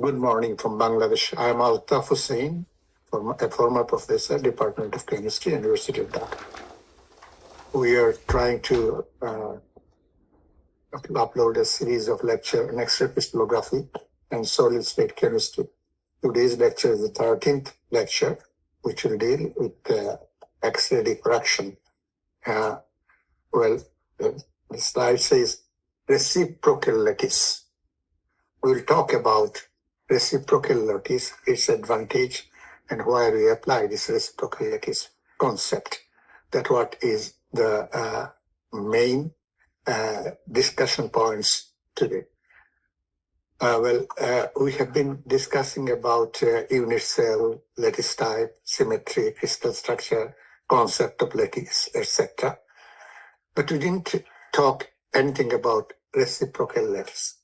Good morning from Bangladesh. I am Altaf Hussain, a former professor, Department of Chemistry, University of Dhaka. We are trying to upload a series of lecture on X-ray crystallography and solid-state chemistry. Today's lecture is the 13th lecture, which will deal with X-ray diffraction. The slide says reciprocal lattice. We'll talk about reciprocal lattice, its advantage, and why we apply this reciprocal lattice concept. That what is the main discussion points today. We have been discussing about unit cell, lattice type, symmetry, crystal structure, concept of lattice, etc. But we didn't talk anything about reciprocal lattice.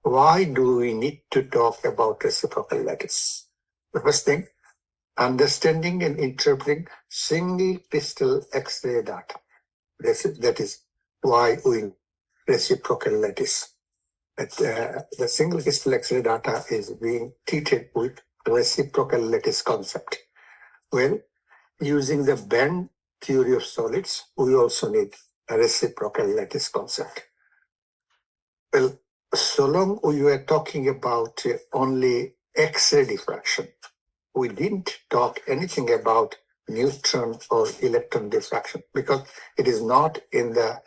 Why do we need to talk about reciprocal lattice? The first thing, understanding and interpreting single crystal X-ray data. That is why we reciprocal lattice. The single crystal X-ray data is being treated with reciprocal lattice concept. Well, using the band theory of solids, we also need a reciprocal lattice concept. Well, so long we were talking about only X-ray diffraction, we didn't talk anything about neutron or electron diffraction because it is not in the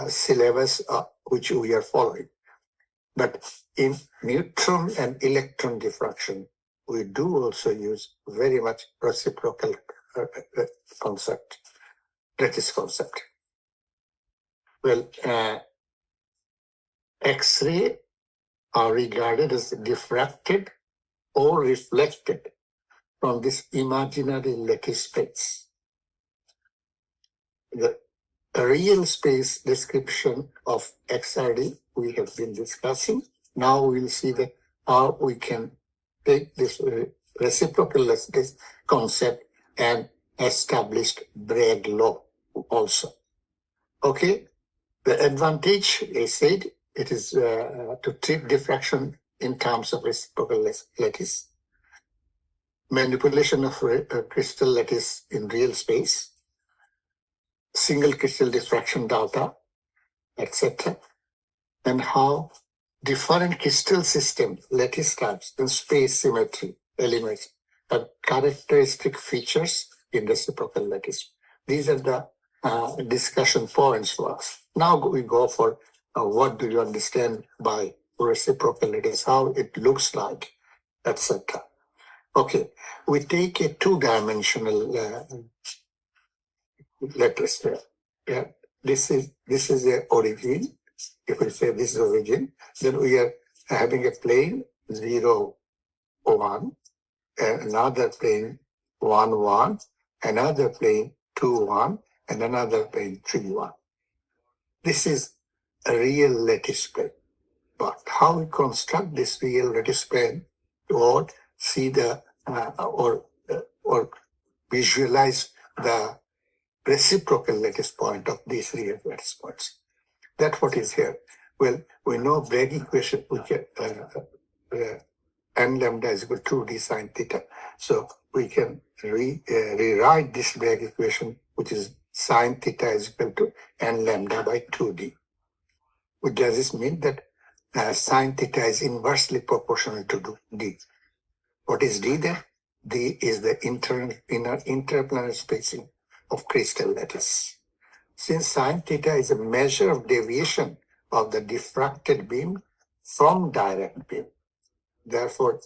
syllabus which we are following. But in neutron and electron diffraction, we do also use very much reciprocal concept, lattice concept. Well, X-ray are regarded as diffracted or reflected from this imaginary lattice space. The real space description of XRD we have been discussing. Now we'll see how we can take this reciprocal lattice concept and established Bragg law also. Okay, the advantage, I said, it is to treat diffraction in terms of reciprocal lattice, manipulation of crystal lattice in real space, single crystal diffraction data, etc., and how different crystal system, lattice types, and space symmetry elements have characteristic features in reciprocal lattice. These are the discussion points for us. Now we go for what do you understand by reciprocal lattice, how it looks like, etc. Okay, we take a two-dimensional lattice here. Yeah, this is the origin. If we say this is origin, then we are having a plane 0, 1, another plane 1, 1, another plane 2, 1, and another plane 3, 1. This is a real lattice plane. But how we construct this real lattice plane to see the or visualize the reciprocal lattice point of these real lattice points. That's what is here. Well, we know Bragg equation, we can n lambda is equal to 2d sine theta. So we can rewrite this Bragg equation, which is sine theta is equal to n lambda by 2d. What does this mean? That sine theta is inversely proportional to d. What is d then? D is the inner interplanar spacing of crystal lattice. Since sine theta is a measure of deviation of the diffracted beam from direct beam, therefore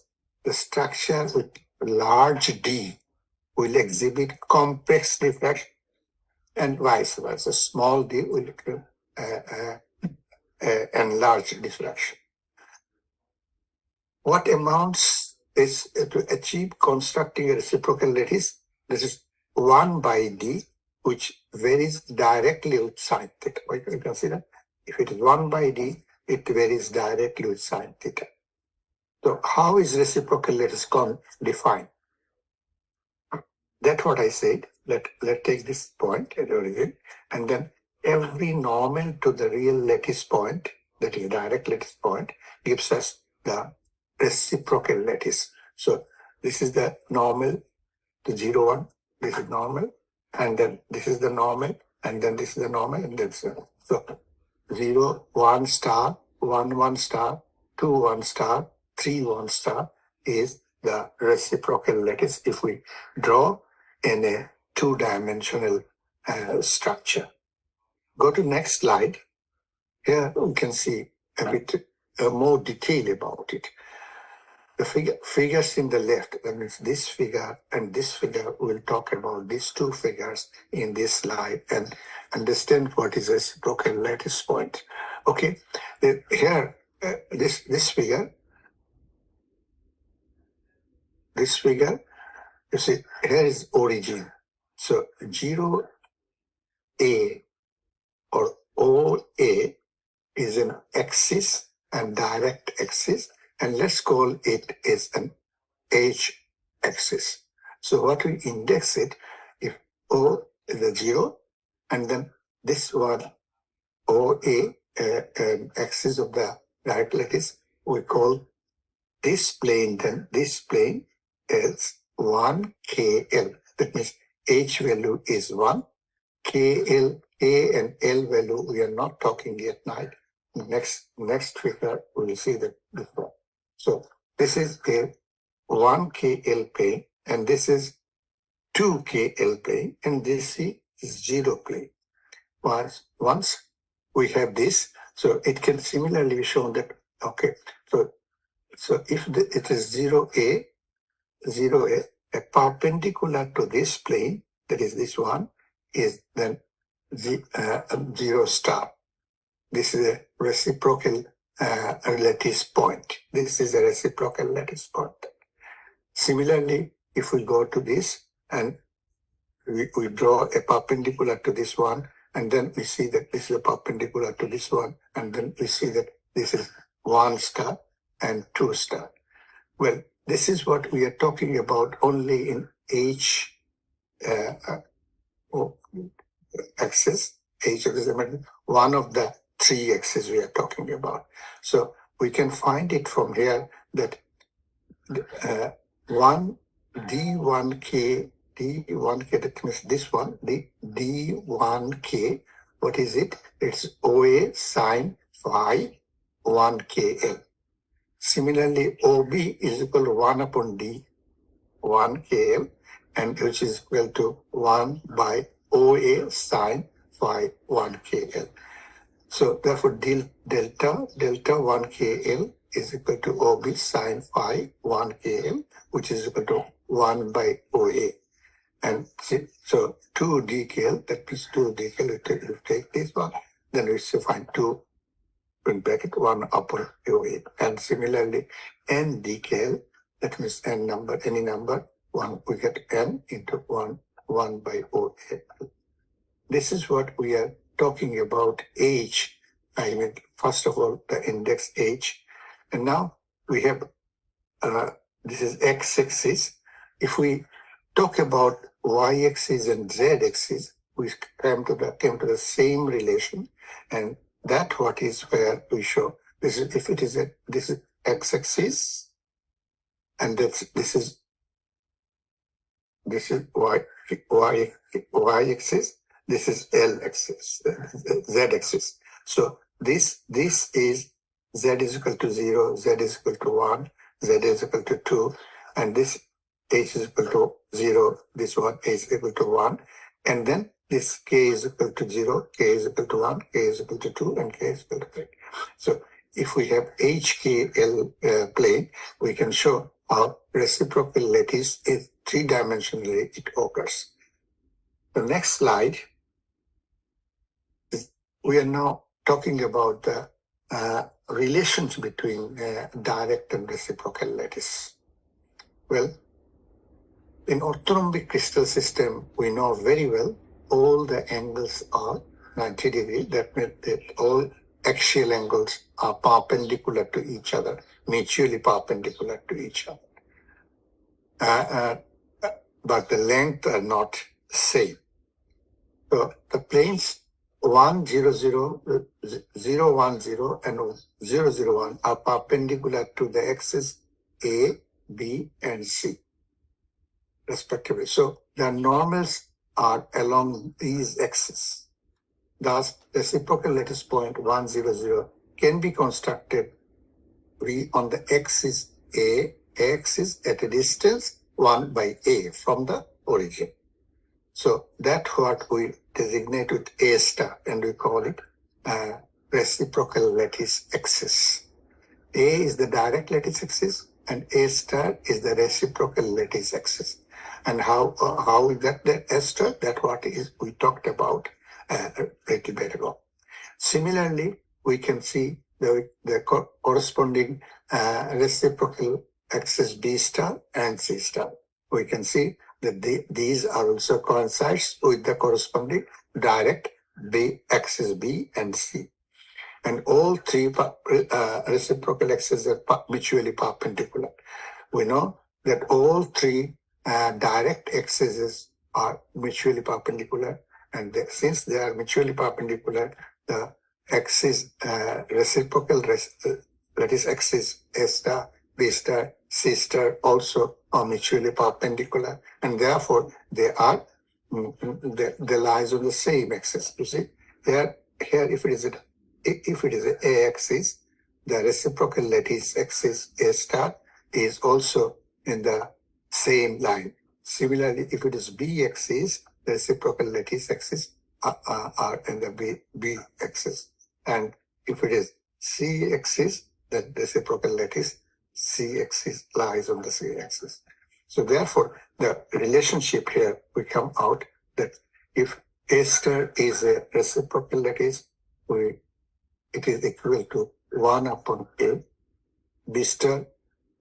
the structure with large d will exhibit complex diffraction, and vice versa. Small d will enlarge diffraction. What amounts is to achieve constructing a reciprocal lattice. This is 1 by d, which varies directly with sine theta. You can see that if it is 1 by d, it varies directly with sine theta. So how is reciprocal lattice defined? That's what I said. Let's take this point at origin, and then every normal to the real lattice point, that is direct lattice point, gives us the reciprocal lattice. So this is the normal to 0, 1. This is normal, and then this is the normal, and then this is the normal, and then so 0, 1 star, 1, 1 star, 2, 1 star, 3, 1 star is the reciprocal lattice if we draw in a two-dimensional structure. Go to next slide. Here we can see a bit more detail about it. The figures in the left, that means this figure and this figure, we'll talk about these two figures in this slide and understand what is reciprocal lattice point. Okay, here, this figure, you see, here is origin. So 0A or OA is an axis and direct axis, and let's call it as an H axis. So what we index it, if O is a 0, and then this one OA, axis of the direct lattice, we call this plane, then this plane is 1 KL. That means H value is 1, KL, A and L value, we are not talking yet now. Next figure, we will see that this one. So this is a 1 KL plane, and this is 2 KL plane, and this is 0 plane. Once we have this, so it can similarly be shown that, okay, so if it is 0A, a perpendicular to this plane, that is this one, is then 0 star. This is a reciprocal lattice point. This is a reciprocal lattice point. Similarly, if we go to this and we draw a perpendicular to this one, and then we see that this is a perpendicular to this one, and then we see that this is 1 star and 2 star. Well, this is what we are talking about only in H axis. H axis, I mean, one of the 3 axes we are talking about. So we can find it from here that 1 D1K, that means this one, the D1K, what is it? It's OA sine phi 1KL. Similarly, OB is equal to 1 upon D, 1KL, and which is equal to 1 by OA sine phi 1KL. So therefore, delta 1KL is equal to OB sine phi 1KL, which is equal to 1 by OA. And so 2 DKL, that means 2 DKL, if take this one, then we should find 2 in bracket 1 upon OA. And similarly, n DKL, that means n number, any number, 1, we get n into 1 by OA. This is what we are talking about H. I mean, first of all, the index H. And now we have, this is x-axis. If we talk about y-axis and z-axis, we came to the same relation, and that what is where we show this is, if it is this is x-axis, and this is y-axis, this is L-axis, Z-axis. So this is Z is equal to 0, Z is equal to 1, Z is equal to 2, and this H is equal to 0, this one is equal to 1, and then this K is equal to 0, K is equal to 1, K is equal to 2, and K is equal to 3. So if we have HKL plane, we can show how reciprocal lattice is 3-dimensionally it occurs. The next slide, we are now talking about the relations between direct and reciprocal lattice. Well, in orthorhombic crystal system, we know very well all the angles are 90 degrees. That means that all axial angles are perpendicular to each other, mutually perpendicular to each other. But the length are not same. So the planes 1, 0, 0, 0, 1, 0, and 0, 0, 1 are perpendicular to the axis A, B, and C, respectively. So the normals are along these axes. Thus, reciprocal lattice point 1, 0, 0 can be constructed on the axis A, axis at a distance 1 by A from the origin. So that's what we designate with A star, and we call it reciprocal lattice axis. A is the direct lattice axis, and A star is the reciprocal lattice axis. And how we get that A star? That's what we talked about a little bit ago. Similarly, we can see the corresponding reciprocal axis B star and C star. We can see that these are also coincides with the corresponding direct B axis B and C. And all three reciprocal axes are mutually perpendicular. We know that all three direct axes are mutually perpendicular, and since they are mutually perpendicular, the axis reciprocal lattice axis A star, B star, C star also are mutually perpendicular, and therefore they they lies on the same axis. You see here if it is an A axis, the reciprocal lattice axis A star is also in the same line. Similarly, if it is B axis, the reciprocal lattice axis are in the B axis. And if it is C axis, the reciprocal lattice C axis lies on the C axis. So therefore, the relationship here will come out that if A star is a reciprocal lattice, it is equal to 1 upon A, B star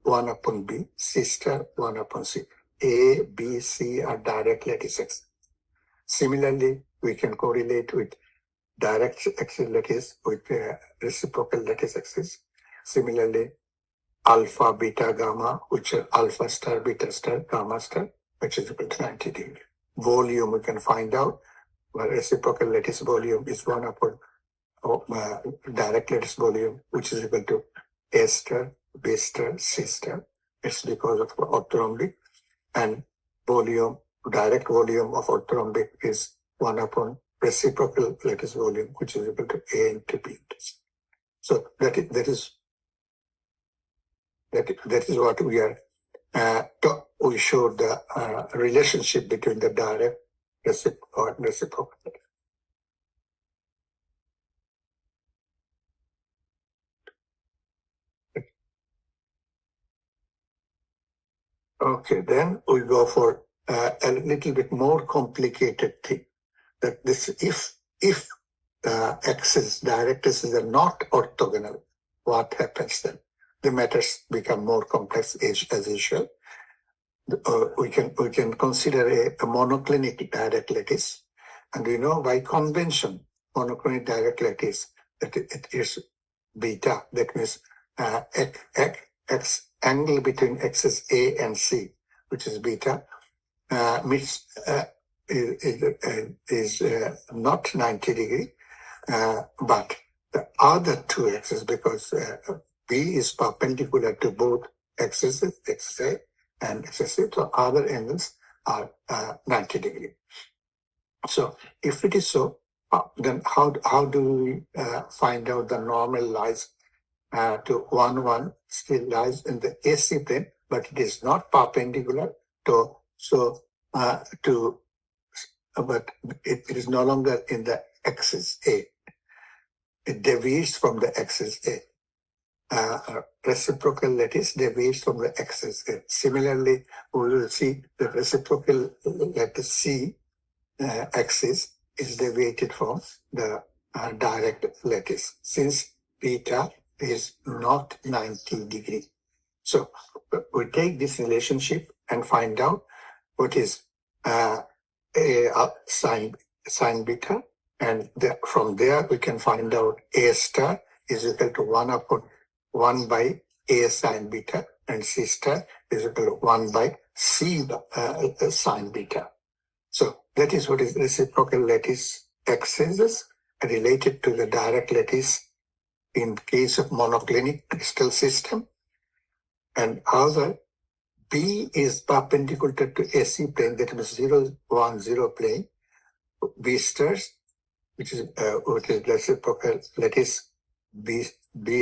1 upon B, C star 1 upon C. A, B, C are direct lattice axes. Similarly, we can correlate with direct axis lattice with reciprocal lattice axis. Similarly, alpha, beta, gamma, which are alpha star, beta star, gamma star, which is equal to 90 degrees. Volume, we can find out, where reciprocal lattice volume is 1 upon direct lattice volume, which is equal to A star, B star, C star. It's because of orthorhombic, and volume, direct volume of orthorhombic is 1 upon reciprocal lattice volume, which is equal to A into B into C. So that is what we are we showed the relationship between the direct or reciprocal. Okay, then we go for a little bit more complicated thing. That this, if the axes, direct axes are not orthogonal, what happens then? The matters become more complex as usual. We can consider a monoclinic direct lattice, and we know by convention monoclinic direct lattice that it is beta. That means x angle between axis A and C, which is beta, is not 90 degree, but the other two axes, because B is perpendicular to both axes, axis A and axis C, so other angles are 90 degree. So if it is so, then how do we find out the normal lies to 1, 1 still lies in the AC plane, but it is not perpendicular to, but it is no longer in the axis A. It deviates from the axis A. Reciprocal lattice deviates from the axis A. Similarly, we will see the reciprocal lattice C axis is deviated from the direct lattice, since beta is not 90 degree. So we take this relationship and find out what is sine beta, and from there we can find out A star is equal to 1 upon 1 by A sine beta, and C star is equal to 1 by C sine beta. So that is what is reciprocal lattice axes related to the direct lattice in case of monoclinic crystal system. And however, B is perpendicular to AC plane, that means 0, 1, 0 plane. B stars, which is reciprocal lattice B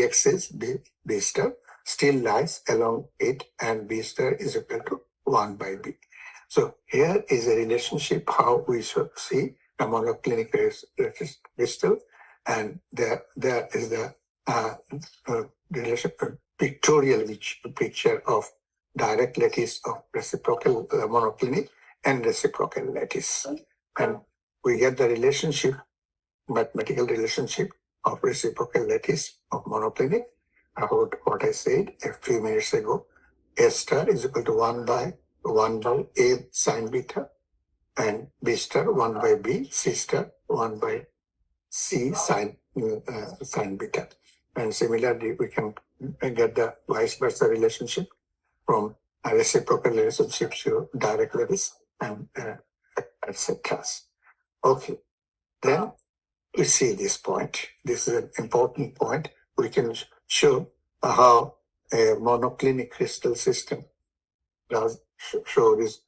axis, B star, still lies along it, and B star is equal to 1 by B. So here is a relationship how we should see a monoclinic crystal, and there is the relation, pictorial picture of direct lattice of reciprocal monoclinic and reciprocal lattice. And we get the relationship, mathematical relationship of reciprocal lattice of monoclinic about what I said a few minutes ago. A star is equal to 1 by A sine beta, and B star 1 by B, C star 1 by C sine beta. And similarly, we can get the vice versa relationship from a reciprocal relationship to direct lattice and etc. Okay, then we see this point. This is an important point. We can show how a monoclinic crystal system does show these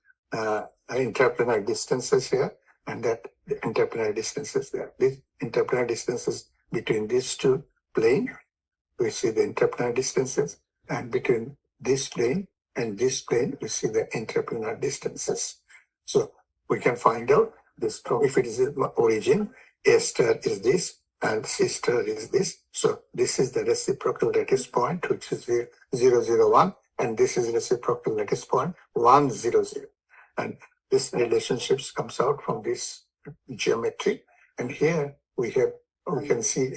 interplanar distances here, and that the interplanar distances there. These interplanar distances between these two planes, we see the interplanar distances, and between this plane and this plane, we see the interplanar distances. So we can find out this from, if it is the origin, A star is this and C star is this. So this is the reciprocal lattice point, which is 0, 0, 1, and this is reciprocal lattice point 1, 0, 0. And this relationship comes out from this geometry. And here we can see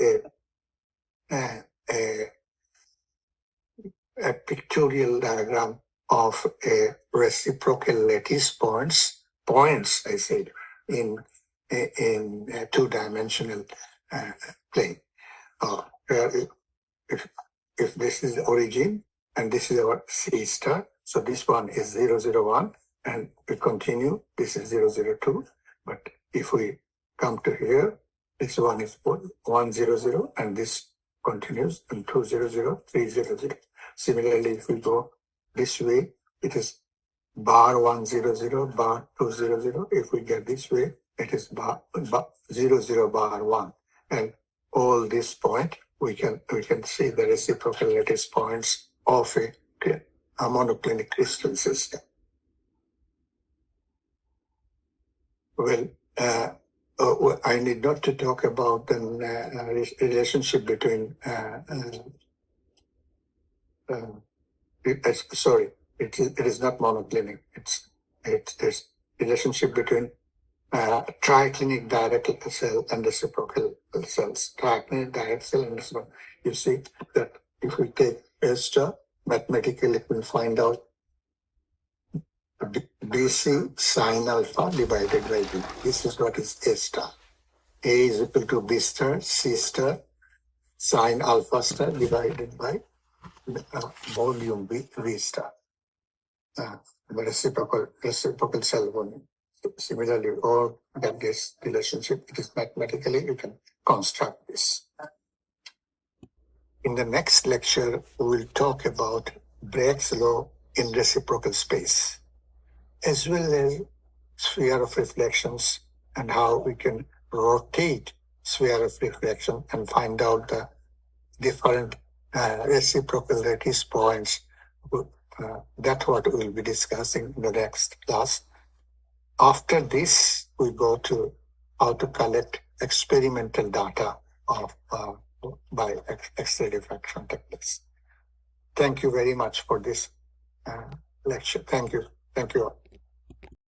a pictorial diagram of a reciprocal lattice points I said, in a two-dimensional plane. If this is the origin and this is our C star, so this one is 0, 0, 1, and we continue, this is 0, 0, 2. But if we come to here, this one is 1, 0, 0, and this continues, and 2, 0, 0, 3, 0, 0. Similarly, if we go this way, it is bar 1, 0, 0, bar 2, 0, 0. If we get this way, it is bar 0, 0, bar 1. And all this point, we can see the reciprocal lattice points of a monoclinic crystal system. Well, I need not to talk about the relationship between sorry, it is not monoclinic. It's relationship between triclinic direct cell and reciprocal cells. Triclinic direct cell and reciprocal. You see that if we take A star, mathematically we will find out BC sine alpha divided by B. This is what is A star. A is equal to B star, C star, sine alpha star divided by volume V star. Reciprocal cell volume. Similarly, all get this relationship. It is mathematically you can construct this. In the next lecture, we will talk about Bragg's law in reciprocal space, as well as sphere of reflections and how we can rotate sphere of reflection and find out the different reciprocal lattice points. That's what we'll be discussing in the next class. After this, we go to how to collect experimental data of by X-ray diffraction techniques. Thank you very much for this lecture. Thank you. Thank you all.